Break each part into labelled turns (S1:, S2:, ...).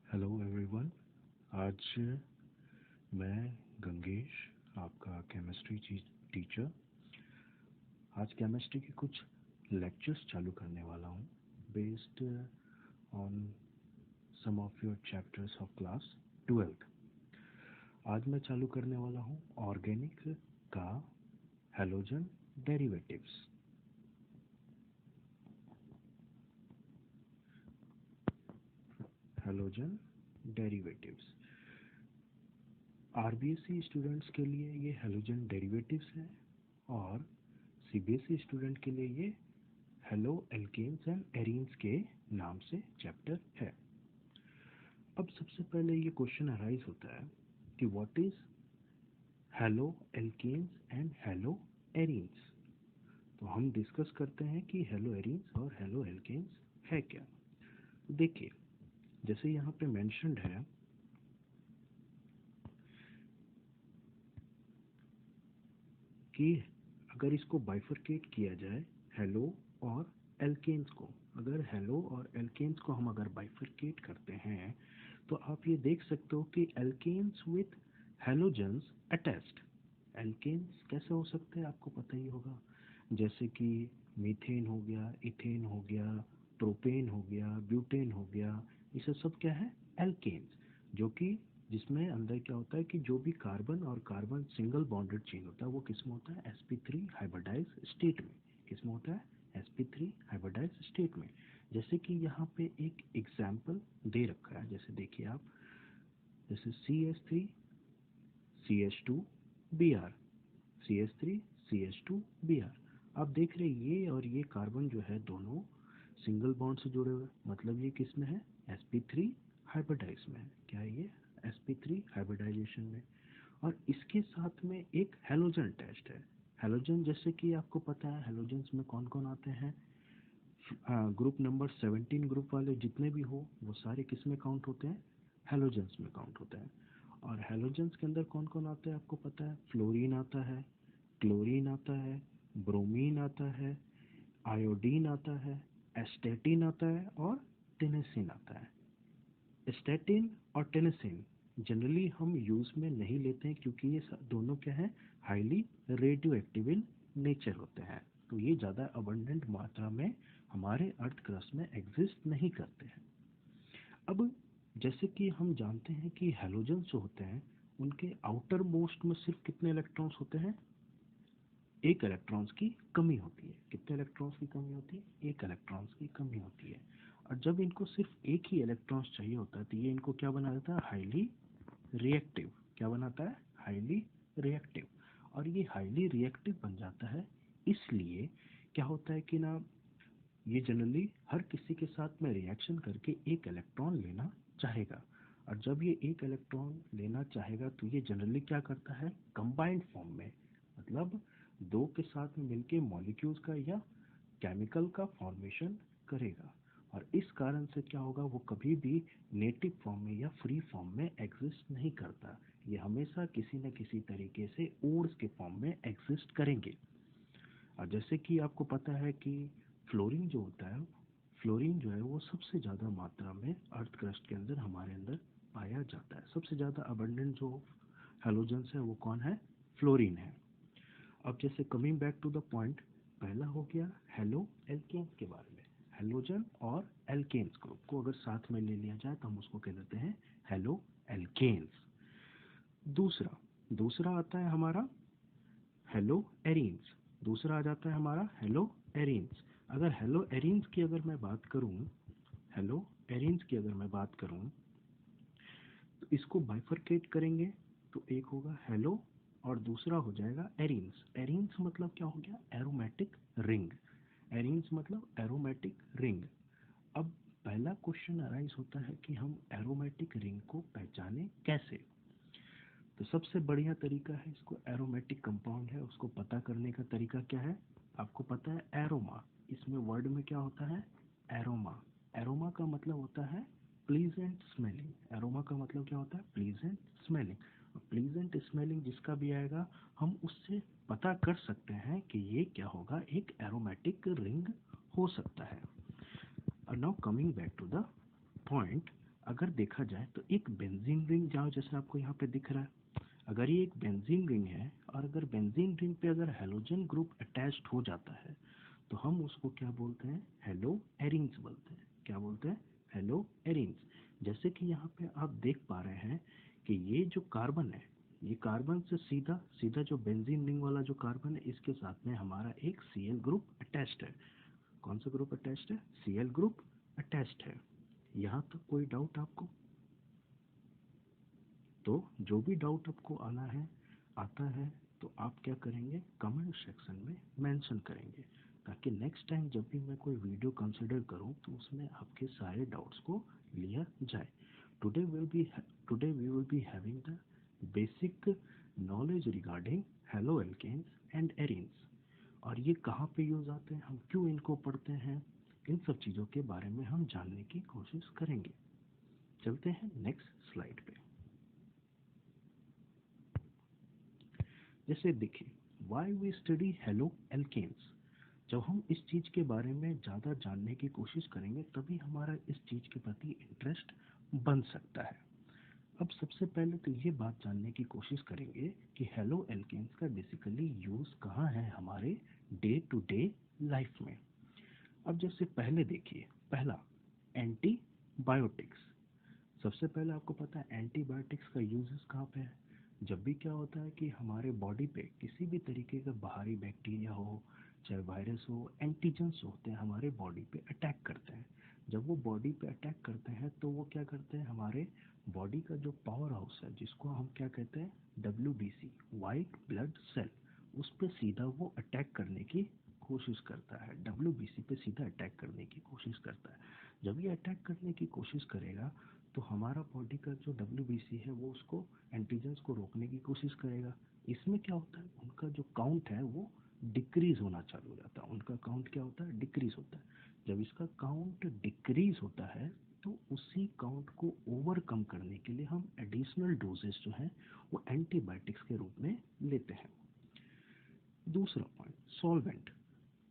S1: Hello everyone. आज मैं गंगेश, आपका केमिस्ट्री टीचर, आज केमिस्ट्री के कुछ लेक्चर्स चालू करने वाला हूँ based on some of your chapters of class 12th। आज मैं चालू करने वाला हूँ ऑर्गेनिक का halogen derivatives. Halogen derivatives RBSC students के लिए ये हैलोजन डेरिवेटिव्स हैं और सीबीएसई स्टूडेंट के लिए ये हेलो एल्केन्स एंड एरीन्स के नाम से चैप्टर है। अब सबसे पहले ये क्वेश्चन अराइज होता है कि what is halo alkanes and halo arenes. तो हम डिस्कस करते हैं कि हेलो एरीन्स और हेलो एल्केन्स है क्या। देखिए, जैसे यहाँ पे मेंशन्ड है कि अगर इसको बाइफरकेट किया जाए हेलो और एल्केन्स को, अगर हेलो और एल्केन्स को हम अगर बाइफरकेट करते हैं तो आप ये देख सकते हो कि alkanes with halogens attached. Alkanes कैसे हो सकते हैं आपको पता ही होगा, जैसे कि मीथेन हो गया, इथेन हो गया, प्रोपेन हो गया, ब्यूटेन हो गया। ये सब क्या है? एल्केन्स, जो कि जिसमें अंदर क्या होता है कि जो भी कार्बन और कार्बन सिंगल बॉन्डेड चेन होता है वो किसमें होता है? sp3 हाइब्रिडाइज स्टेट में। किसमें होता है? sp3 हाइब्रिडाइज स्टेट में। जैसे कि यहाँ पे एक एग्जाम्पल दे रखा है, जैसे देखिए आप, जैसे CH3 CH2 Br, CH3 CH2 Br। आप देख रहे हैं ये और ये कार्बन जो है दोनों सिंगल बॉन्ड से जुड़े हुए, मतलब ये किस में है? sp3 हाइब्रिडाइज में है। क्या है ये? sp3 हाइब्रिडाइजेशन में। और इसके साथ में एक हेलोजन अटैच्ड है। हेलोजन जैसे कि आपको पता है हेलोजन्स में कौन कौन आते हैं? ग्रुप नंबर 17 ग्रुप वाले जितने भी हो वो सारे किस में काउंट होते हैं? हेलोजन्स में काउंट होते हैं। और हेलोजन्स के अंदर कौन कौन आता है आपको पता है? फ्लोरीन आता है, क्लोरीन आता है, ब्रोमीन आता है, आयोडीन आता है, एस्टेटिन आता है और टेनेसिन आता है। स्टैटिन और टेनेसिन जनरली हम यूज में नहीं लेते हैं क्योंकि ये दोनों क्या है? Highly radio active in nature होते हैं, तो ये ज़्यादा अबंडेंट मात्रा में हमारे अर्थ क्रस्ट में एग्जिस्ट नहीं करते हैं। अब जैसे कि हम जानते हैं कि हेलोजन जो होते हैं उनके आउटर मोस्ट में सिर्फ कितने इलेक्ट्रॉन्स होते हैं? एक इलेक्ट्रॉन्स की कमी होती है। कितने इलेक्ट्रॉन्स की कमी होती है? एक इलेक्ट्रॉन्स की कमी होती है। और जब इनको सिर्फ एक ही इलेक्ट्रॉन्स चाहिए होता है तो ये इनको क्या बना देता है? Highly reactive. क्या बनाता है? Highly reactive. और ये हाईली रिएक्टिव बन जाता है इसलिए क्या होता है कि ना, ये जनरली हर किसी के साथ में रिएक्शन करके एक इलेक्ट्रॉन लेना चाहेगा। और जब ये एक इलेक्ट्रॉन लेना चाहेगा तो ये जनरली क्या करता है? कंबाइंड फॉर्म में, मतलब दो के साथ में मिलके मॉलिक्यूल्स का या केमिकल का फॉर्मेशन करेगा। और इस कारण से क्या होगा? वो कभी भी नेटिव फॉर्म में या फ्री फॉर्म में एग्जिस्ट नहीं करता। ये हमेशा किसी न किसी तरीके से ओड्स के फॉर्म में एग्जिस्ट करेंगे। और जैसे कि आपको पता है कि फ्लोरीन जो होता है, फ्लोरीन जो है वो सबसे ज़्यादा मात्रा में अर्थ क्रस्ट के अंदर हमारे अंदर पाया जाता है। सबसे ज़्यादा अबंडेंट जो हेलोजेंस है वो कौन है? फ्लोरीन है। अब जैसे coming back to the point, पहला हो गया हेलो एल्केन्स के बारे में। हेलोजन और एल्केन्स ग्रुप को अगर साथ में ले लिया जाए तो हम उसको कह देते हैं हेलो एल्केन्स। दूसरा दूसरा आता है हमारा हेलो एरीन्स। दूसरा आ जाता है हमारा हेलो एरीन्स। अगर हेलो एरीन्स की अगर मैं बात करूं, हेलो एरीन्स की अगर मैं बात करूं तो इसको बाइफरकेट करेंगे तो एक होगा हेलो और दूसरा हो जाएगा एरीन्स। एरीन्स मतलब क्या हो गया? Aromatic ring. एरीन्स मतलब एरोमेटिक रिंग। अब पहला क्वेश्चन अराइज होता है कि हम एरोमेटिक रिंग को पहचाने कैसे। तो सबसे बढ़िया तरीका है, इसको एरोमेटिक कंपाउंड है उसको पता करने का तरीका क्या है? आपको पता है एरोमा। इसमें वर्ड में क्या होता है? एरोमा। एरोमा का मतलब होता है प्लीजेंट स्मेलिंग। एरोमा का मतलब क्या होता है? Pleasant smelling. प्लीजेंट स्मेलिंग जिसका भी आएगा हम उससे पता कर सकते हैं कि ये क्या होगा? एक एरोमेटिक रिंग हो सकता है। Now coming back to the point, अगर देखा जाए तो एक बेंजीन रिंग जहाँ जैसे आपको यहाँ पे दिख रहा है, अगर ये एक बेंजीन रिंग है और अगर बेंजीन रिंग पे अगर हेलोजन ग्रुप अटैच्ड हो जाता है तो हम उसको क्या बोलते हैं, हेलो एरिन्स बोलते हैं। क्या बोलते हैं, हेलो एरिन्स। जैसे कि यहाँ पे आप देख पा रहे हैं कि ये जो कार्बन है, ये कार्बन से सीधा सीधा जो बेंजीन रिंग वाला जो कार्बन है इसके साथ में हमारा एक Cl ग्रुप अटैच्ड है। कौन सा ग्रुप अटैच्ड है, Cl ग्रुप अटैच्ड है। यहाँ तक कोई डाउट आपको? तो जो भी डाउट आपको आना है आता है तो आप क्या करेंगे, कमेंट सेक्शन में मेंशन करेंगे, ताकि नेक्स्ट टाइम जब भी मैं कोई वीडियो कंसिडर करूं तो उसमें आपके सारे डाउट्स को लिया जाए। Today we will be having the basic knowledge regarding halo alkanes and arenes, और ये कहाँ पे यूज आते हैं, हम क्यों इनको पढ़ते हैं, इन सब चीज़ों के बारे में हम जानने की कोशिश करेंगे। चलते हैं नेक्स्ट स्लाइड पे। जैसे देखिए, why we study halo alkanes. जब हम इस चीज़ के बारे में ज़्यादा जानने की कोशिश करेंगे तभी हमारा इस चीज़ के प्रति इंटरेस्ट बन सकता है। अब सबसे पहले तो ये बात जानने की कोशिश करेंगे कि हेलो एल्केन्स का बेसिकली यूज़ कहाँ है हमारे डे टू डे लाइफ में। अब जैसे पहले देखिए, पहला एंटीबायोटिक्स। सबसे पहले आपको पता है एंटीबायोटिक्स का यूजेस कहाँ पे है। जब भी क्या होता है कि हमारे बॉडी पे किसी भी तरीके का बाहरी बैक्टीरिया हो, चाहे वायरस हो, एंटीजेंस होते हैं हमारे बॉडी पे अटैक करते हैं। जब वो बॉडी पे अटैक करते हैं तो वो क्या करते हैं, हमारे बॉडी का जो पावर हाउस है जिसको हम क्या कहते हैं, WBC, वाइट ब्लड सेल, उस पर सीधा वो अटैक करने की कोशिश करता है, WBC पे सीधा अटैक करने की कोशिश करता है। जब ये अटैक करने की कोशिश करेगा तो हमारा बॉडी का जो WBC है वो उसको एंटीजेंस को रोकने की कोशिश करेगा। इसमें क्या होता है, उनका जो काउंट है वो डिक्रीज होना चालू हो जाता है। उनका काउंट क्या होता है, डिक्रीज होता है। जब इसका काउंट डिक्रीज होता है तो उसी काउंट को ओवरकम करने के लिए हम एडिशनल डोजेस जो है वो एंटीबायोटिक्स के रूप में लेते हैं। दूसरा पॉइंट, सॉल्वेंट।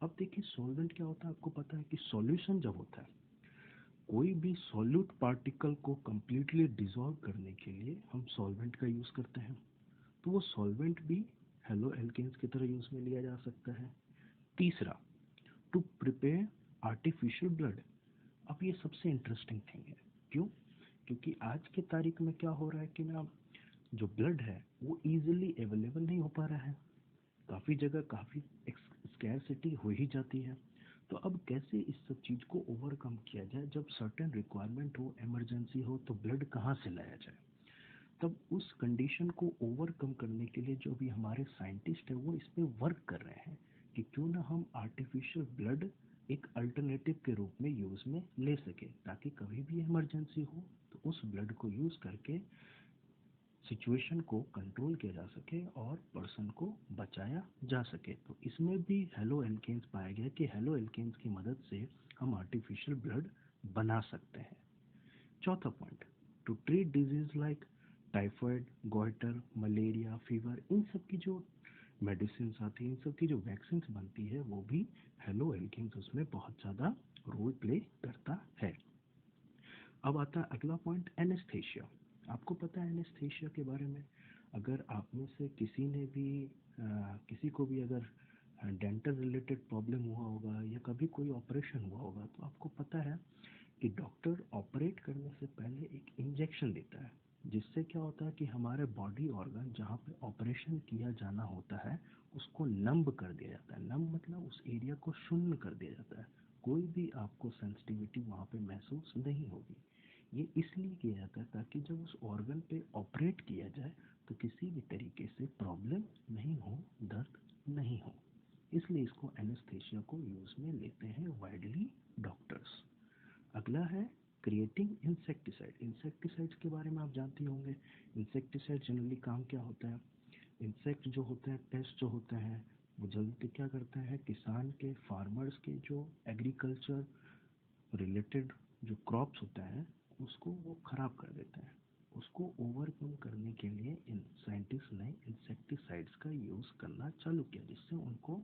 S1: अब देखिए सॉल्वेंट क्या होता है, आपको पता है कि सॉल्यूशन जब होता है, कोई भी सॉल्यूट पार्टिकल को कम्प्लीटली डिसॉल्व करने के लिए हम सॉल्वेंट का यूज़ करते हैं। तो वो सॉल्वेंट भी हेलो एल्केन्स की तरह यूज़ में लिया जा सकता है। तीसरा, टू प्रिपेयर आर्टिफिशियल ब्लड। अब ये सबसे इंटरेस्टिंग थिंग है। क्यों? क्योंकि आज के तारीख में क्या हो रहा है कि ना, जो ब्लड है वो इजीली अवेलेबल नहीं हो पा रहा है। काफ़ी जगह काफ़ी स्कैरसिटी हो ही जाती है। तो अब कैसे इस सब चीज़ को ओवरकम किया जाए, जब सर्टेन रिक्वायरमेंट हो, इमरजेंसी हो, तो ब्लड कहाँ से लाया जाए। तब उस कंडीशन को ओवरकम करने के लिए जो भी हमारे साइंटिस्ट हैं वो इस पे वर्क कर रहे हैं कि क्यों ना हम आर्टिफिशियल ब्लड एक अल्टरनेटिव के रूप में यूज़ में ले सके, ताकि कभी भी इमरजेंसी हो तो उस ब्लड को यूज़ करके सिचुएशन को कंट्रोल किया जा सके और पर्सन को बचाया जा सके। तो इसमें भी हेलो एल्केन्स पाया गया कि हेलो एल्केन्स की मदद से हम आर्टिफिशियल ब्लड बना सकते हैं। चौथा point, to treat disease like typhoid, goitre, malaria, fever, इन सब की जो मेडिसिन आती है, इन सब की जो वैक्सीन बनती है वो भी हेलो एल्केन्स उसमें बहुत ज़्यादा रोल प्ले करता है। अब आता है अगला पॉइंट, एनेस्थेशिया। आपको पता है एनेस्थेशिया के बारे में, अगर आप में से किसी ने भी किसी को भी अगर डेंटल रिलेटेड प्रॉब्लम हुआ होगा या कभी कोई ऑपरेशन हुआ होगा तो आपको पता है कि डॉक्टर ऑपरेट करने से पहले एक इंजेक्शन देता है, जिससे क्या होता है कि हमारे बॉडी ऑर्गन जहाँ पे ऑपरेशन किया जाना होता है उसको नंब कर दिया जाता है। नंब मतलब उस एरिया को शून्य कर दिया जाता है, कोई भी आपको सेंसिटिविटी वहाँ पे महसूस नहीं होगी। ये इसलिए किया जाता है ताकि जब उस ऑर्गन पे ऑपरेट किया जाए तो किसी भी तरीके से प्रॉब्लम नहीं हो, दर्द नहीं हो। इसलिए इसको एनेस्थेशिया को यूज में लेते हैं वाइडली डॉक्टर्स। अगला है क्रिएटिंग इंसेक्टिसाइड। इंसेक्टिसाइड्स के बारे में आप जानते होंगे। इंसेक्टिसाइड जनरली काम क्या होता है, इंसेक्ट जो होते हैं, पेस्ट जो होते हैं, वो जल्दी क्या करते हैं, किसान के, फार्मर्स के जो एग्रीकल्चर रिलेटेड जो क्रॉप्स होता है उसको वो ख़राब कर देते हैं। उसको ओवरकम करने के लिए इन साइंटिस्ट ने इंसेक्टिसाइड्स का यूज़ करना चालू किया, जिससे उनको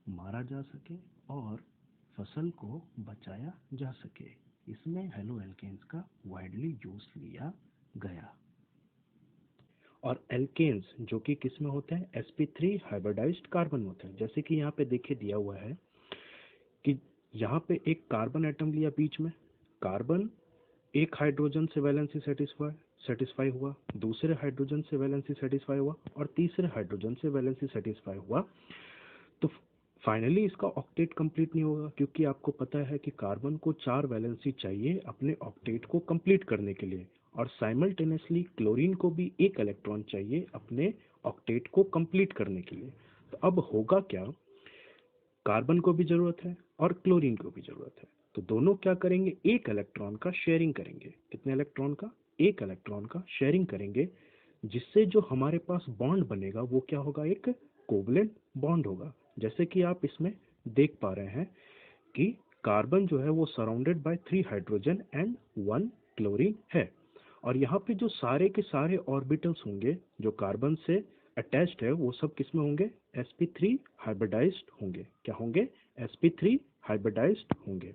S1: मारा जा सके और फसल को बचाया जा सके। इसमें हेलो एल्केन्स का वाइडली यूज लिया गया। और एल्केन्स जो कि किस में होते हैं, sp3 हाइब्रिडाइज्ड कार्बन होते हैं। जैसे कि यहाँ पे देखिए दिया हुआ है कि यहाँ पे एक कार्बन एटम लिया बीच में, कार्बन एक हाइड्रोजन से वैलेंसी सेटिस्फाई हुआ, दूसरे हाइड्रोजन से वैलेंसी सेटिस्फाई हुआ और तीसरे हाइड्रोजन से वैलेंसी सेटिस्फाई हुआ। तो फाइनली इसका ऑक्टेट कंप्लीट नहीं होगा, क्योंकि आपको पता है कि कार्बन को 4 वैलेंसी चाहिए अपने ऑक्टेट को कंप्लीट करने के लिए, और साइमल्टेनियसली क्लोरीन को भी एक इलेक्ट्रॉन चाहिए अपने ऑक्टेट को कंप्लीट करने के लिए। तो अब होगा क्या, कार्बन को भी जरूरत है और क्लोरीन को भी जरूरत है, तो दोनों क्या करेंगे, एक इलेक्ट्रॉन का शेयरिंग करेंगे। कितने इलेक्ट्रॉन का, एक इलेक्ट्रॉन का शेयरिंग करेंगे, जिससे जो हमारे पास बॉन्ड बनेगा वो क्या होगा, एक कोवलेंट बॉन्ड होगा। जैसे कि आप इसमें देख पा रहे हैं कि कार्बन जो है वो surrounded by 3 hydrogen and 1 chlorine है, और यहाँ पे जो सारे के सारे ऑर्बिटल्स होंगे जो कार्बन से अटैच्ड है वो सब किसमें होंगे, sp3 हाइब्रिडाइज्ड होंगे। क्या होंगे, sp3 हाइब्रिडाइज्ड होंगे।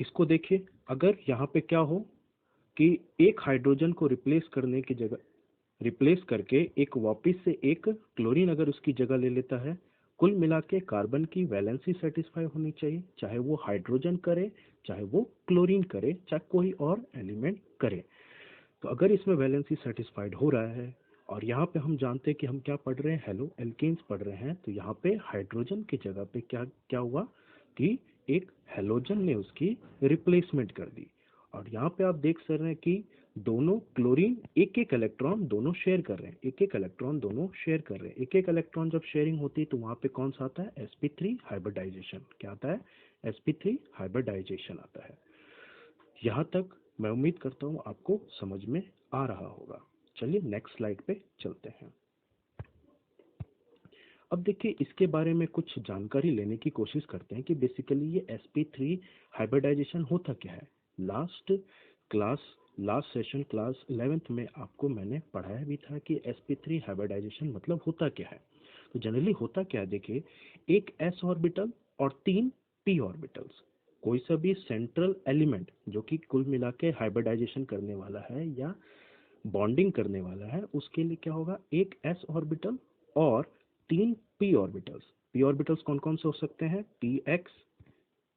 S1: इसको देखिए, अगर यहाँ पे क्या हो कि एक हाइड्रोजन को रिप्लेस करके एक वापस से एक क्लोरीन अगर उसकी जगह ले लेता है, कुल मिला के कार्बन की वैलेंसी सेटिस्फाई होनी चाहिए, चाहे वो हाइड्रोजन करे, चाहे वो क्लोरीन करे, चाहे कोई और एलिमेंट करे। तो अगर इसमें वैलेंसी सेटिस्फाइड हो रहा है, और यहाँ पे हम जानते हैं कि हम क्या पढ़ रहे हैं, हेलो एल्केन्स पढ़ रहे हैं, तो यहाँ पे हाइड्रोजन की जगह पे क्या क्या हुआ कि एक हेलोजन ने उसकी रिप्लेसमेंट कर दी। और यहाँ पे आप देख सकते हैं कि दोनों क्लोरीन एक एक इलेक्ट्रॉन दोनों शेयर कर रहे हैं, एक एक इलेक्ट्रॉन दोनों शेयर कर रहे हैं। एक एक इलेक्ट्रॉन जब शेयरिंग होती है तो वहाँ पे कौन सा आता है, sp3 हाइब्रिडाइजेशन। क्या आता है, sp3 हाइब्रिडाइजेशन आता है। यहाँ तक मैं उम्मीद करता हूँ आपको समझ में आ रहा होगा। चलिए नेक्स्ट स्लाइड पे चलते हैं। अब देखिए इसके बारे में कुछ जानकारी लेने की कोशिश करते हैं कि बेसिकली ये sp3 हाइब्रिडाइजेशन होता क्या है। लास्ट सेशन क्लास 11th में आपको मैंने पढ़ाया भी था कि sp3 हाइब्रिडाइजेशन मतलब होता क्या है। तो जनरली होता क्या है, देखिए एक s ऑर्बिटल और 3 p ऑर्बिटल्स, कोई सा भी सेंट्रल एलिमेंट जो कि कुल मिला के हाइब्रिडाइजेशन करने वाला है या बॉन्डिंग करने वाला है, उसके लिए क्या होगा, एक s ऑर्बिटल और 3 p ऑर्बिटल्स। p ऑर्बिटल्स कौन कौन से हो सकते हैं, px,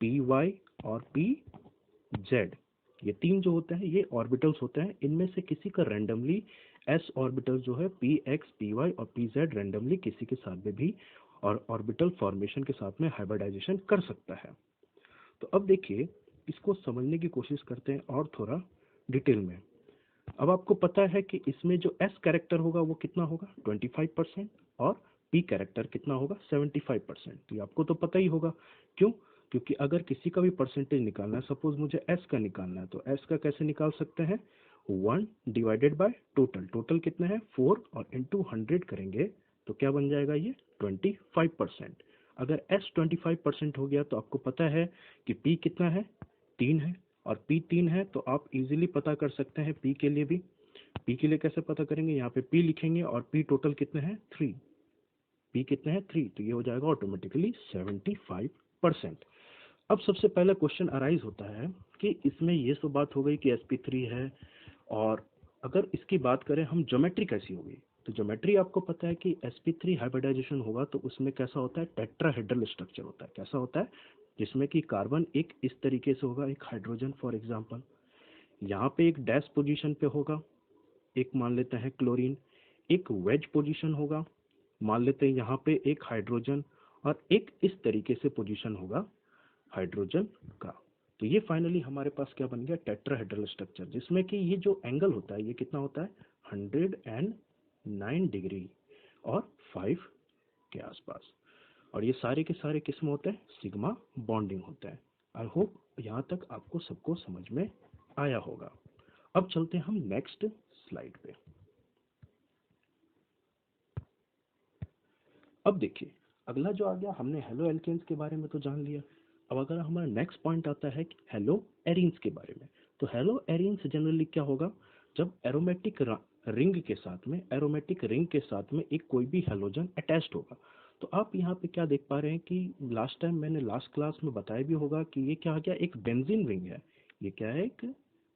S1: py और pz। ये तीन जो होते हैं ये ऑर्बिटल्स होते हैं। इनमें से किसी का रैंडमली s ऑर्बिटल जो है px, py और pz रैंडमली किसी के साथ में भी और ऑर्बिटल फॉर्मेशन के साथ में हाइब्रिडाइजेशन कर सकता है। तो अब देखिए इसको समझने की कोशिश करते हैं और थोड़ा डिटेल में। अब आपको पता है कि इसमें जो s कैरेक्टर होगा वो कितना होगा, 25%, और p कैरेक्टर कितना होगा, 75%। तो ये आपको तो पता ही होगा, क्यों, क्योंकि अगर किसी का भी परसेंटेज निकालना है, सपोज मुझे s का निकालना है, तो s का कैसे निकाल सकते हैं, 1 डिवाइडेड बाय टोटल कितना है 4, और इंटू 100 करेंगे तो क्या बन जाएगा ये 25%। अगर s 25% हो गया तो आपको पता है कि p कितना है, 3 है, और p 3 है, तो आप इजीली पता कर सकते हैं p के लिए भी। p के लिए कैसे पता करेंगे, यहाँ पे p लिखेंगे और p टोटल कितने हैं 3, p कितने हैं 3, तो ये हो जाएगा ऑटोमेटिकली 75%। अब सबसे पहला क्वेश्चन अराइज होता है कि इसमें ये तो बात हो गई कि sp3 है, और अगर इसकी बात करें हम ज्योमेट्री कैसी होगी, तो ज्योमेट्री आपको पता है कि sp3 हाइब्रिडाइजेशन होगा तो उसमें कैसा होता है, टेट्राहेड्रल स्ट्रक्चर होता है। कैसा होता है, जिसमें कि कार्बन एक इस तरीके से होगा, एक हाइड्रोजन फॉर एग्जांपल, यहाँ पे एक डैश पोजीशन पे होगा, एक मान लेते हैं क्लोरीन, एक वेज पोजीशन होगा, मान लेते हैं यहाँ पे एक हाइड्रोजन, और एक इस तरीके से पोजीशन होगा हाइड्रोजन का। तो ये फाइनली हमारे पास क्या बन गया, टेट्राहेड्रल स्ट्रक्चर, जिसमें कि ये जो एंगल होता है ये कितना होता है 109 डिग्री और 5 के आसपास, और ये सारे के सारे किस्म होते हैं सिग्मा बॉन्डिंग होता है। आई होप यहाँ तक आपको सबको समझ में आया होगा। अब चलते हैं हम नेक्स्ट स्लाइड पे। अब देखिए अगला जो आ गया, हमने हेलो एल्केन्स के बारे में तो जान लिया। अब अगर हमारा नेक्स्ट पॉइंट आता है कि हेलो एरीन्स के बारे में, तो हेलो एरीन्स जनरली क्या होगा, जब एरोमेटिक रिंग के साथ में एक कोई भी हेलोजन अटैच्ड होगा, तो आप यहाँ पे क्या देख पा रहे हैं कि लास्ट टाइम मैंने लास्ट क्लास में बताया भी होगा कि ये क्या आ गया, एक बेंजीन रिंग है। ये क्या है, एक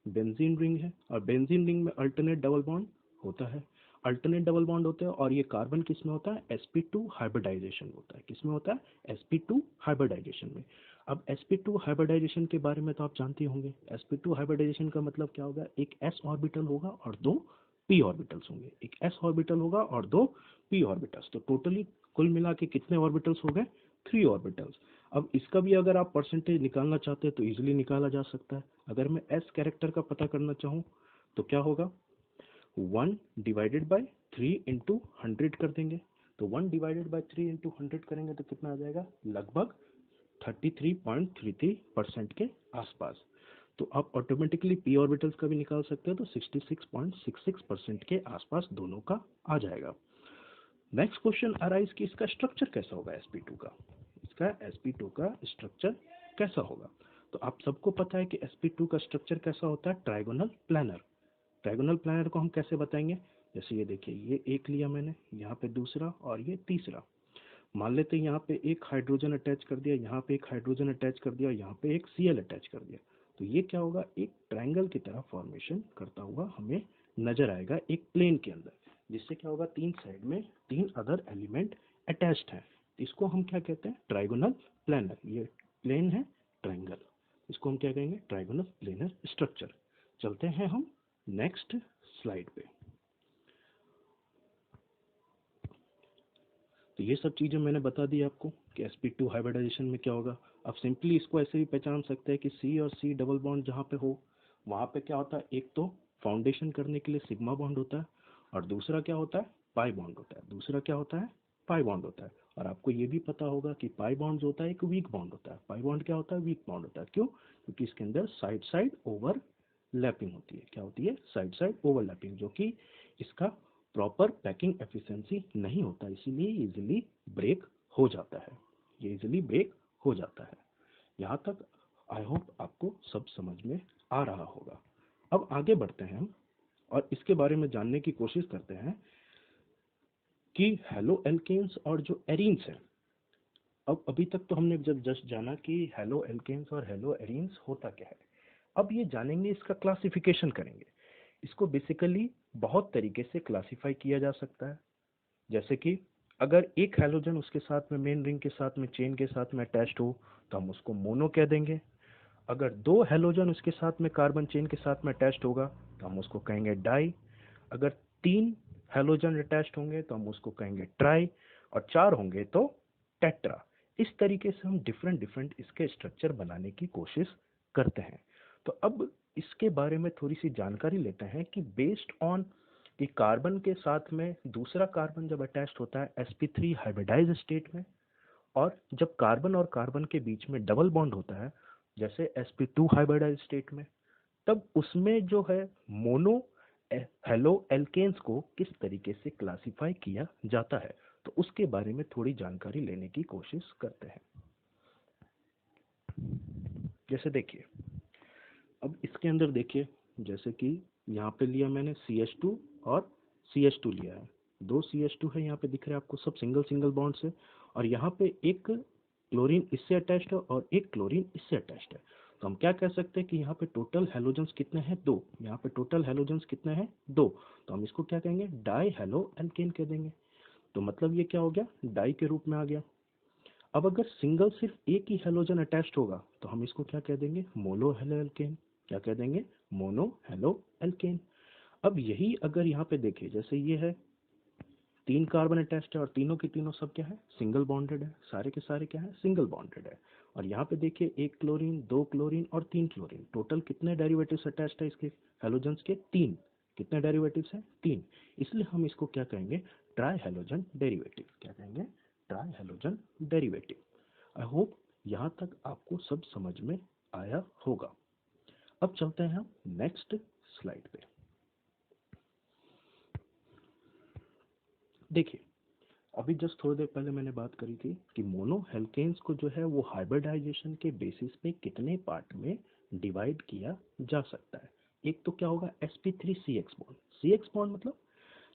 S1: बेंजीन रिंग है, और बेंजीन रिंग में अल्टरनेट डबल बॉन्ड होता है। अल्टरनेट डबल बॉन्ड होते हैं, और ये कार्बन किस में होता है, sp2 हाइब्रिडाइजेशन होता है। किस में होता है, sp2 हाइब्रिडाइजेशन में। अब sp2 हाइब्रिडाइजेशन के बारे में तो आप जानते होंगे। sp2 हाइब्रिडाइजेशन का मतलब क्या होगा, एक s ऑर्बिटल होगा और दो p ऑर्बिटल्स होंगे। एक s ऑर्बिटल होगा और दो p ऑर्बिटल्स। तो टोटली कुल मिला के कितने ऑर्बिटल्स हो गए, 3 ऑर्बिटल्स। अब इसका भी अगर आप परसेंटेज निकालना चाहते हैं तो इजीली निकाला जा सकता है। अगर मैं s कैरेक्टर का पता करना चाहूँ तो क्या होगा, 1 डिवाइडेड बाय 3 इंटू 100 कर देंगे। तो 1 डिवाइडेड बाय 3 इंटू 100 करेंगे तो कितना आ जाएगा, लगभग 33.33% के आसपास। तो आप ऑटोमेटिकली p ऑर्बिटल्स का भी निकाल सकते हैं, तो 66.66% के आसपास दोनों का आ जाएगा। नेक्स्ट क्वेश्चन अराइज कि इसका स्ट्रक्चर कैसा होगा sp2 का। इसका sp2 का स्ट्रक्चर कैसा होगा, तो आप सबको पता है कि sp2 का स्ट्रक्चर कैसा होता है, ट्राइगोनल प्लानर। ट्राइगोनल प्लानर को हम कैसे बताएंगे, जैसे ये देखिए, ये एक लिया मैंने, यहाँ पे दूसरा और ये तीसरा। मान लेते हैं यहाँ पे एक हाइड्रोजन अटैच कर दिया, यहाँ पे एक हाइड्रोजन अटैच कर दिया, यहाँ पे एक Cl अटैच कर दिया। तो ये क्या होगा, एक ट्रायंगल की तरह फॉर्मेशन करता हुआ हमें नजर आएगा एक प्लेन के अंदर, जिससे क्या होगा, तीन साइड में तीन अदर एलिमेंट अटैच्ड हैं। इसको हम क्या कहते हैं, ट्राइगोनल प्लानर। ये प्लेन है ट्रायंगल, इसको हम क्या कहेंगे, ट्राइगोनल प्लेनर स्ट्रक्चर। चलते हैं हम नेक्स्ट स्लाइड पे। तो ये सब चीज़ें मैंने बता दी आपको कि sp2 हाइब्रिडाइजेशन में क्या होगा। अब सिंपली इसको ऐसे भी पहचान सकते हैं कि C और C डबल बॉन्ड जहाँ पे हो, वहाँ पे क्या होता है, एक तो फाउंडेशन करने के लिए सिग्मा बॉन्ड होता है, और दूसरा क्या होता है, पाई बॉन्ड होता है। दूसरा क्या होता है, पाई बॉन्ड होता है। और आपको ये भी पता होगा कि पाई बॉन्ड होता है एक वीक बॉन्ड होता है। पाई बॉन्ड क्या होता है, वीक बॉन्ड होता है। क्यों, क्योंकि इसके अंदर साइड साइड ओवरलैपिंग होती है। क्या होती है, साइड साइड ओवरलैपिंग, जो कि इसका प्रॉपर पैकिंग एफिशिएंसी नहीं होता, इसीलिए इजीली ब्रेक हो जाता है। ये इजीली ब्रेक हो जाता है। यहाँ तक आई होप आपको सब समझ में आ रहा होगा। अब आगे बढ़ते हैं हम और इसके बारे में जानने की कोशिश करते हैं कि हेलो एल्केन्स और जो एरीन्स हैं। अब अभी तक तो हमने जब जस्ट जाना कि हेलो एल्केन्स और हेलो एरीन्स होता क्या है। अब ये जानेंगे, इसका क्लासिफिकेशन करेंगे। इसको बेसिकली बहुत तरीके से क्लासिफाई किया जा सकता है। जैसे कि अगर एक हैलोजन उसके साथ में मेन रिंग के साथ में चेन के साथ में अटैच्ड हो तो हम उसको मोनो कह देंगे। अगर दो हैलोजन उसके साथ में कार्बन चेन के साथ में अटैच्ड होगा तो हम उसको कहेंगे डाई। अगर तीन हैलोजन अटैच्ड होंगे तो हम उसको कहेंगे ट्राई, और चार होंगे तो टेट्रा। इस तरीके से हम डिफरेंट डिफरेंट इसके स्ट्रक्चर बनाने की कोशिश करते हैं। तो अब इसके बारे में थोड़ी सी जानकारी लेते हैं कि बेस्ड ऑन कि कार्बन के साथ में दूसरा कार्बन जब अटैच्ड होता है sp3 हाइब्रिडाइज स्टेट में, और जब कार्बन और कार्बन के बीच में डबल बॉन्ड होता है जैसे sp2 हाइब्रिडाइज स्टेट में, तब उसमें जो है मोनो हेलो एल्केन्स को किस तरीके से क्लासिफाई किया जाता है, तो उसके बारे में थोड़ी जानकारी लेने की कोशिश करते हैं। जैसे देखिए, अब इसके अंदर देखिए, जैसे कि यहाँ पे लिया मैंने CH2 और CH2 लिया है। दो CH2 है यहाँ पे दिख रहे हैं आपको, सब सिंगल सिंगल बॉन्ड से। और यहाँ पे एक क्लोरीन इससे अटैच्ड है और एक क्लोरीन इससे अटैच्ड है। तो हम क्या कह सकते हैं कि यहाँ पे टोटल हेलोजेंस कितने हैं, दो। यहाँ पे टोटल हेलोजेंस कितने हैं, दो। तो हम इसको क्या कहेंगे, डाई हेलो एल्केन कह देंगे। तो मतलब ये क्या हो गया, डाई के रूप में आ गया। अब अगर सिंगल सिर्फ एक ही हेलोजन अटैच्ड होगा तो हम इसको क्या कह देंगे, मोनो हेलो एल्केन। क्या कह देंगे, मोनो हेलो एल्केन। अब यही अगर यहाँ पे देखें, जैसे ये है तीन कार्बन अटैच्ड है और तीनों के तीनों सब क्या है, सिंगल बॉन्डेड है। सारे के सारे क्या है, सिंगल बॉन्डेड है। और यहाँ पे देखिए, एक क्लोरीन, दो क्लोरीन और तीन क्लोरीन, टोटल कितने डेरिवेटिव्स अटैच्ड है इसके हेलोजेंस के, तीन। कितने डेरिवेटिव्स हैं, तीन। इसलिए हम इसको क्या कहेंगे, ट्राई हेलोजन डेरिवेटिव। क्या कहेंगे, try halogen derivative. I hope यहाँ तक आपको सब समझ में आया होगा। अब चलते हैं हम नेक्स्ट स्लाइड पे। देखिए, अभी जस्ट थोड़ी देर पहले मैंने बात करी थी कि मोनो हेल्केन्स को जो है वो हाइब्रिडाइजेशन के बेसिस पे कितने पार्ट में डिवाइड किया जा सकता है। एक तो क्या होगा, sp3 CX bond. CX bond मतलब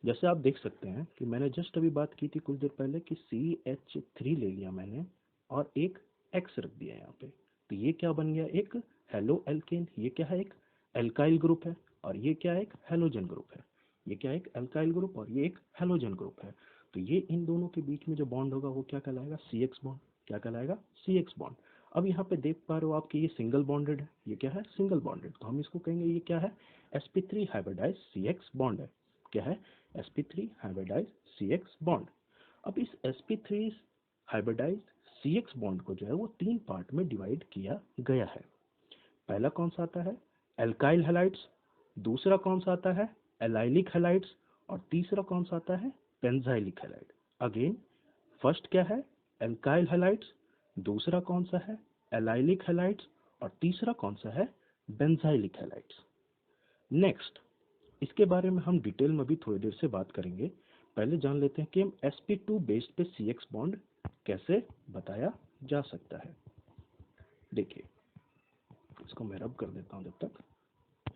S1: जैसे आप देख सकते हैं कि मैंने जस्ट अभी बात की थी कुछ देर पहले कि CH3 ले लिया मैंने और एक X रख दिया यहाँ पे, तो ये क्या बन गया, एक हेलो एल्केन। ये क्या है, एक एल्काइल ग्रुप है, और ये क्या है, एक हेलोजन ग्रुप है। ये क्या है, एक एल्काइल ग्रुप और ये एक हेलोजन ग्रुप है। तो ये इन दोनों के बीच में जो बॉन्ड होगा वो क्या कहलाएगा, CX बॉन्ड। क्या कहलाएगा, CX बॉन्ड। अब यहाँ पे देख पा रहे हो आप कि ये सिंगल बॉन्डेड है, ये क्या है, सिंगल बॉन्डेड, तो हम इसको कहेंगे ये क्या है, sp3 हाइब्रिडाइज CX बॉन्ड है। क्या है, sp3 हाइब्रिडाइज CX बॉन्ड। अब इस sp3 हाइब्रिडाइज CX बॉन्ड को जो है वो 3 पार्ट में डिवाइड किया गया है। पहला कौन सा आता है, एल्काइल हैलाइड्स। दूसरा कौन सा आता है, एलाइलिक हैलाइड्स। और तीसरा कौन सा आता है, बेंजाइलिक हैलाइड। अगेन, फर्स्ट क्या है, एल्काइल हैलाइड्स। दूसरा कौन सा है, एलाइलिक हैलाइड्स। और तीसरा कौन सा है, बेंजाइलिक हैलाइड्स। नेक्स्ट, इसके बारे में हम डिटेल में भी थोड़ी देर से बात करेंगे। पहले जान लेते हैं कि हम sp2 बेस्ड पे CX बॉन्ड कैसे बताया जा सकता है। देखिए, इसको मैं रब कर देता हूं जब तक।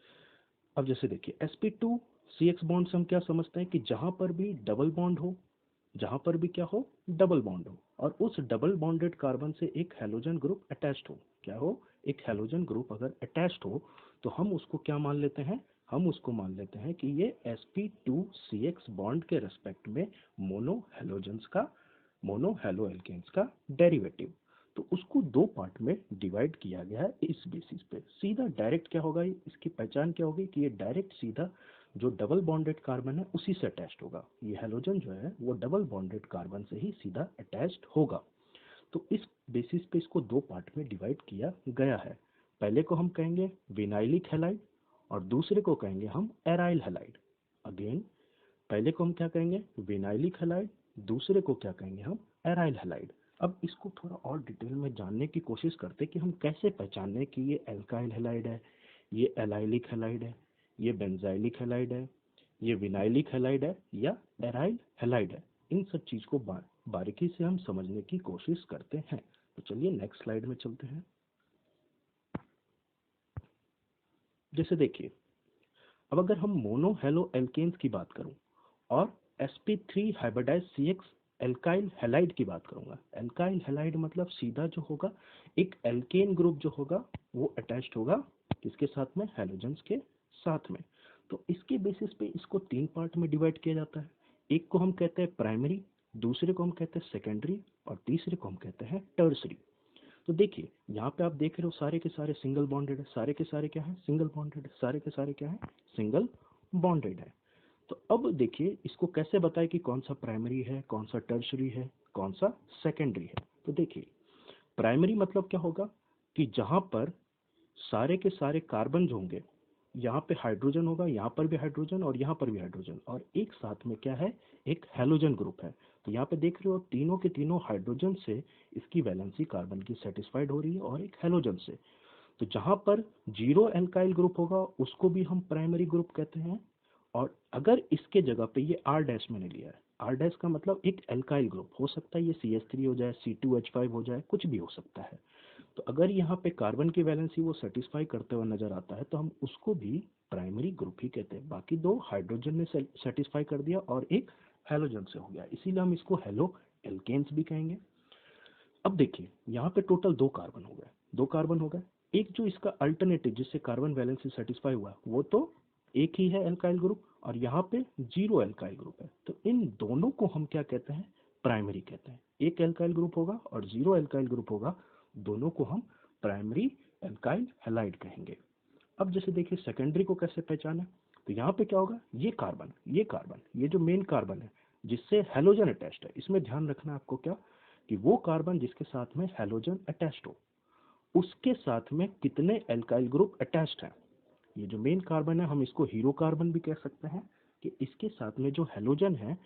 S1: अब जैसे देखिए, sp2 CX बॉन्ड से हम क्या समझते हैं कि जहां पर भी डबल बॉन्ड हो, जहां पर भी क्या हो, डबल बॉन्ड हो, और उस डबल बॉन्डेड कार्बन से एक हेलोजन ग्रुप अटैच्ड हो, क्या हो, एक हेलोजन ग्रुप अगर अटैच्ड हो, तो हम उसको क्या मान लेते हैं, हम उसको मान लेते हैं कि ये sp2 CX बॉन्ड के रेस्पेक्ट में मोनो हेलोजेंस का, मोनो हेलो एल्केन्स का डेरिवेटिव। तो उसको 2 पार्ट में डिवाइड किया गया है इस बेसिस पे। सीधा डायरेक्ट क्या होगा, इसकी पहचान क्या होगी कि ये डायरेक्ट सीधा जो डबल बॉन्डेड कार्बन है उसी से अटैच्ड होगा। ये हेलोजन जो है वो डबल बॉन्डेड कार्बन से ही सीधा अटैच्ड होगा। तो इस बेसिस पे इसको 2 पार्ट में डिवाइड किया गया है। पहले को हम कहेंगे विनाइलिक हैलाइड और दूसरे को कहेंगे हम एराइल हैलाइड। अगेन, पहले को हम क्या कहेंगे, विनाइलिक हैलाइड। दूसरे को क्या कहेंगे हम, एराइल हैलाइड। अब इसको थोड़ा और डिटेल में जानने की कोशिश करते हैं कि हम कैसे पहचानें कि ये एल्काइल हैलाइड है, ये एलाइलिक हैलाइड है, ये बेंजाइलिक हैलाइड है, ये विनाइलिक हैलाइड है या एराइल हैलाइड है। इन सब चीज को बारीकी से हम समझने की कोशिश करते हैं। तो चलिए नेक्स्ट स्लाइड में चलते हैं। जैसे देखिए, अब अगर हम मोनो हेलो एल्केन्स की बात करूं और sp3 hybridise CX alkyl halide की बात करूंगा। एल्काइल हैलाइड मतलब सीधा जो होगा, एक एल्केन ग्रुप जो होगा वो अटैच्ड होगा किसके साथ में, हैलोजेंस के साथ में। तो इसके बेसिस पे इसको 3 पार्ट में डिवाइड किया जाता है। एक को हम कहते हैं प्राइमरी, दूसरे को हम कहते हैं सेकेंडरी, और तीसरे को हम कहते हैं टर्सरी। तो देखिए, यहाँ पे आप देख रहे हो सारे के सारे सिंगल बॉन्डेड है, सारे के सारे क्या है, सिंगल बॉन्डेड है, सारे के सारे क्या है, सिंगल बॉन्डेड है। तो अब देखिए, इसको कैसे बताएं कि कौन सा प्राइमरी है, कौन सा टर्शरी है, कौन सा सेकेंडरी है। तो देखिए, प्राइमरी मतलब क्या होगा कि जहां पर सारे के सारे कार्बन जो होंगे, यहाँ पे हाइड्रोजन होगा, यहाँ पर भी हाइड्रोजन और यहाँ पर भी हाइड्रोजन, और एक साथ में क्या है, एक हेलोजन ग्रुप है। तो यहाँ पे देख रहे हो तीनों के तीनों हाइड्रोजन से इसकी वैलेंसी कार्बन की सेटिस्फाइड हो रही है और एक हेलोजन से। तो जहां पर जीरो एल्काइल ग्रुप होगा उसको भी हम प्राइमरी ग्रुप कहते हैं। और अगर इसके जगह पे ये आर डैश मैंने लिया है, आर डैश का मतलब एक एल्काइल ग्रुप हो सकता है, ये CH3 हो जाए, C2H5 हो जाए, कुछ भी हो सकता है। तो अगर यहाँ पे कार्बन की वैलेंसी वो सेटिस्फाई करते हुए नजर आता है तो हम उसको भी प्राइमरी ग्रुप ही कहते हैं। बाकी 2 हाइड्रोजन ने सेटिस्फाई कर दिया और एक हेलोजन से हो गया, इसीलिए हम इसको हेलो एल्केन्स भी कहेंगे। अब देखिए, यहाँ पे टोटल 2 कार्बन हो गए, 2 कार्बन हो गए। एक जो इसका अल्टरनेटिव जिससे कार्बन वैलेंसी सेटिस्फाई हुआ वो तो एक ही है एल्काइल ग्रुप, और यहाँ पे जीरो एल्काइल ग्रुप है। तो इन दोनों को हम क्या कहते हैं, प्राइमरी कहते हैं। एक एल्काइल ग्रुप होगा और जीरो एल्काइल ग्रुप होगा, दोनों को हम प्राइमरी एल्काइल हैलाइड कहेंगे। अब जैसे देखिए, सेकेंडरी को कैसे पहचाने, तो यहाँ पे क्या होगा, ये कार्बन, ये कार्बन, ये जो मेन कार्बन है जिससे हेलोजन अटैच्ड है, इसमें ध्यान रखना आपको क्या, कि वो कार्बन जिसके साथ में हेलोजन अटैच्ड हो उसके साथ में कितने एल्काइल ग्रुप अटैच्ड हैं। ये जो मेन कार्बन है हम इसको हीरो कार्बन भी कह सकते हैं, कि इसके साथ में जो हेलोजन है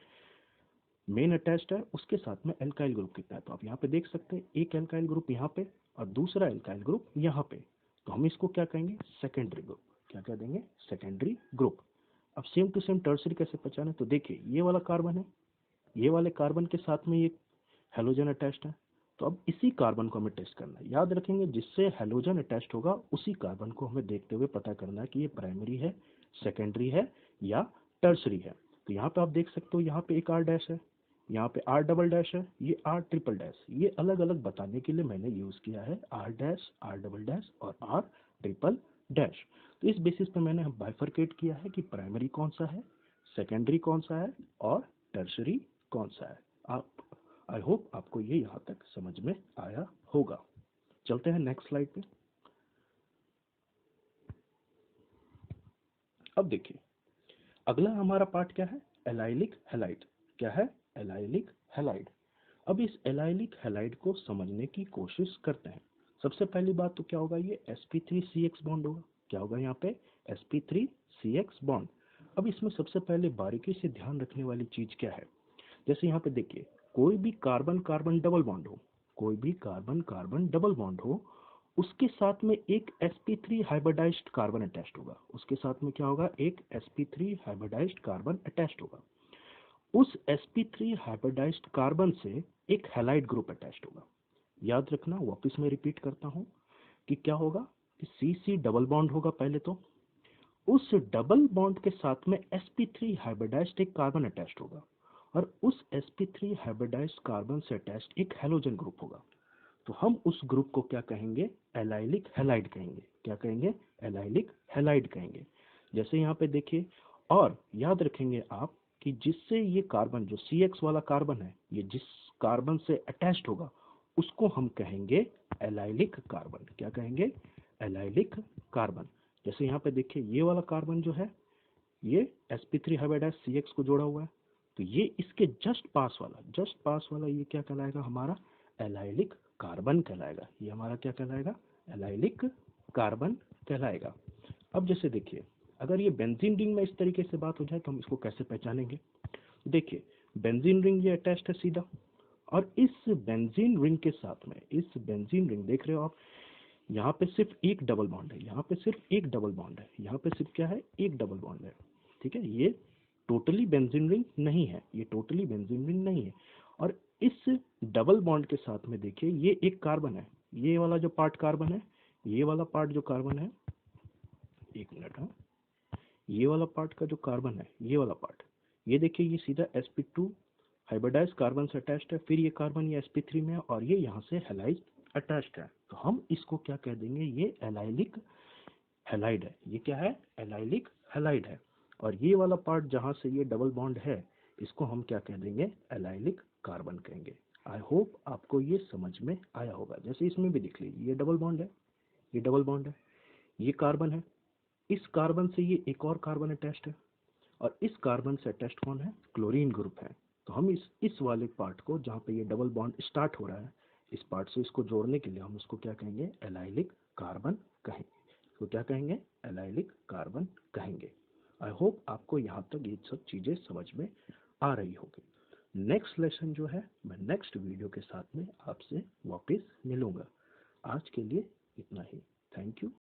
S1: मेन अटैच्ड है उसके साथ में एल्काइल ग्रुप कितना है। तो आप यहाँ पे देख सकते हैं, एक एल्काइल ग्रुप यहाँ पे और दूसरा एल्काइल ग्रुप यहाँ पे। तो हम इसको क्या कहेंगे, सेकेंडरी ग्रुप। क्या क्या देंगे, सेकेंडरी ग्रुप। अब सेम टू सेम टर्सरी कैसे पहचाने, तो देखिए ये वाला कार्बन है, ये वाले कार्बन के साथ में ये हेलोजन अटैच्ड है। तो अब इसी कार्बन को हमें टेस्ट करना है, याद रखेंगे जिससे हेलोजन अटैच्ड होगा उसी कार्बन को हमें देखते हुए पता करना है कि ये प्राइमरी है, सेकेंडरी है या टर्सरी है। तो यहाँ पे आप देख सकते हो, यहाँ पे एक R डैश है, यहाँ पे R डबल डैश है, ये R ट्रिपल डैश। ये अलग अलग बताने के लिए मैंने यूज़ किया है R dash, R double dash और R ट्रिपल डैश। तो इस बेसिस पे मैंने बाइफरकेट किया है कि प्राइमरी कौन सा है, सेकेंडरी कौन सा है और टर्शरी कौन सा है। आप, आई होप आपको ये यहाँ तक समझ में आया होगा। चलते हैं नेक्स्ट स्लाइड पे। अब देखिए, अगला हमारा पार्ट क्या है, एलाइलिक हैलाइड। क्या है, एलाइलिक हैलाइड। अब इस एलाइलिक हैलाइड को समझने की कोशिश करते हैं। सबसे पहली बात तो क्या होगा, ये sp3CX बॉन्ड होगा। क्या होगा यहाँ पे, sp3CX बॉन्ड। अब इसमें सबसे पहले बारीकी से ध्यान रखने वाली चीज क्या है, जैसे यहाँ पे देखिए, कोई भी कार्बन कार्बन डबल बॉन्ड हो, कोई भी कार्बन कार्बन डबल बॉन्ड हो, उसके साथ में एक sp3 हाइब्रिडाइज्ड कार्बन अटैच्ड होगा। उसके साथ में क्या होगा, एक sp3 हाइब्रिडाइज्ड कार्बन अटैच्ड होगा। उस sp3 हाइब्रिडाइज्ड कार्बन से एक हैलाइड ग्रुप अटैच्ड होगा। याद रखना, वापस मैं रिपीट करता हूँ कि क्या होगा कि CC डबल बॉन्ड होगा पहले, तो उस डबल बॉन्ड के साथ में sp3 हाइब्रिडाइज्ड एक कार्बन अटैच्ड होगा और उस sp3 हाइब्रिडाइज्ड कार्बन से अटैच्ड एक हैलोजन ग्रुप होगा। तो हम उस ग्रुप को क्या कहेंगे, एलाइलिक हैलाइड कहेंगे। क्या कहेंगे, एलाइलिक हैलाइड कहेंगे। जैसे यहाँ पे देखिए, और याद रखेंगे आप कि जिससे ये कार्बन, जो CX वाला कार्बन है, ये जिस कार्बन से अटैच्ड होगा उसको हम कहेंगे एलाइलिक कार्बन। क्या कहेंगे, एलाइलिक कार्बन। जैसे यहाँ पे देखिए, ये वाला कार्बन जो है, ये sp3 हाइब्रिडाइज्ड CX को जोड़ा हुआ है, तो ये इसके जस्ट पास वाला ये क्या कहलाएगा, हमारा एलाइलिक कार्बन कहलाएगा। ये हमारा क्या कहलाएगा, एलाइलिक कार्बन कहलाएगा। अब जैसे देखिए, अगर ये बेंजीन रिंग में इस तरीके से बात हो जाए तो हम इसको कैसे पहचानेंगे। देखिए, बेंजीन रिंग ये अटैच्ड है सीधा, और इस बेंजीन रिंग के साथ में, इस बेंजीन रिंग देख रहे हो आप, यहाँ पे सिर्फ एक डबल बॉन्ड है, यहाँ पे सिर्फ एक डबल बॉन्ड है, यहाँ पे सिर्फ क्या है, एक डबल बॉन्ड है। ठीक है, ये टोटली बेंजीन रिंग नहीं है, ये टोटली बेंजीन रिंग नहीं है। और इस डबल बॉन्ड के साथ में देखिए, ये एक कार्बन है, ये वाला जो पार्ट कार्बन है, ये वाला पार्ट जो कार्बन है, एक मिनट, हाँ, ये वाला पार्ट का जो कार्बन है, ये वाला पार्ट, ये देखिए, ये सीधा sp2 हाइब्रिडाइज कार्बन से अटैच्ड है, फिर ये कार्बन ये sp3 में है और ये यहाँ से हैलाइड अटैच्ड है। तो हम इसको क्या कह देंगे, ये एलाइलिक हैलाइड है। ये क्या है, एलाइलिक हैलाइड है। और ये वाला पार्ट जहाँ से ये डबल बॉन्ड है, इसको हम क्या कह देंगे, एलाइलिक कार्बन कहेंगे। आई होप आपको ये समझ में आया होगा। जैसे इसमें भी देख लीजिए, ये डबल बॉन्ड है, ये डबल बॉन्ड है, ये कार्बन है, इस कार्बन से ये एक और कार्बन अटैच्ड है, और इस कार्बन से अटैच्ड कौन है, क्लोरीन ग्रुप है। तो हम इस वाले पार्ट को, जहाँ पे ये डबल बॉन्ड स्टार्ट हो रहा है, इस पार्ट से इसको जोड़ने के लिए हम इसको क्या कहेंगे, एलाइलिक कार्बन कहेंगे। तो क्या कहेंगे, एलाइलिक कार्बन कहेंगे। आई होप आपको यहाँ तक ये सब चीज़ें समझ में आ रही होगी। नेक्स्ट लेसन जो है, मैं नेक्स्ट वीडियो के साथ में आपसे वापस मिलूंगा। आज के लिए इतना ही। Thank you.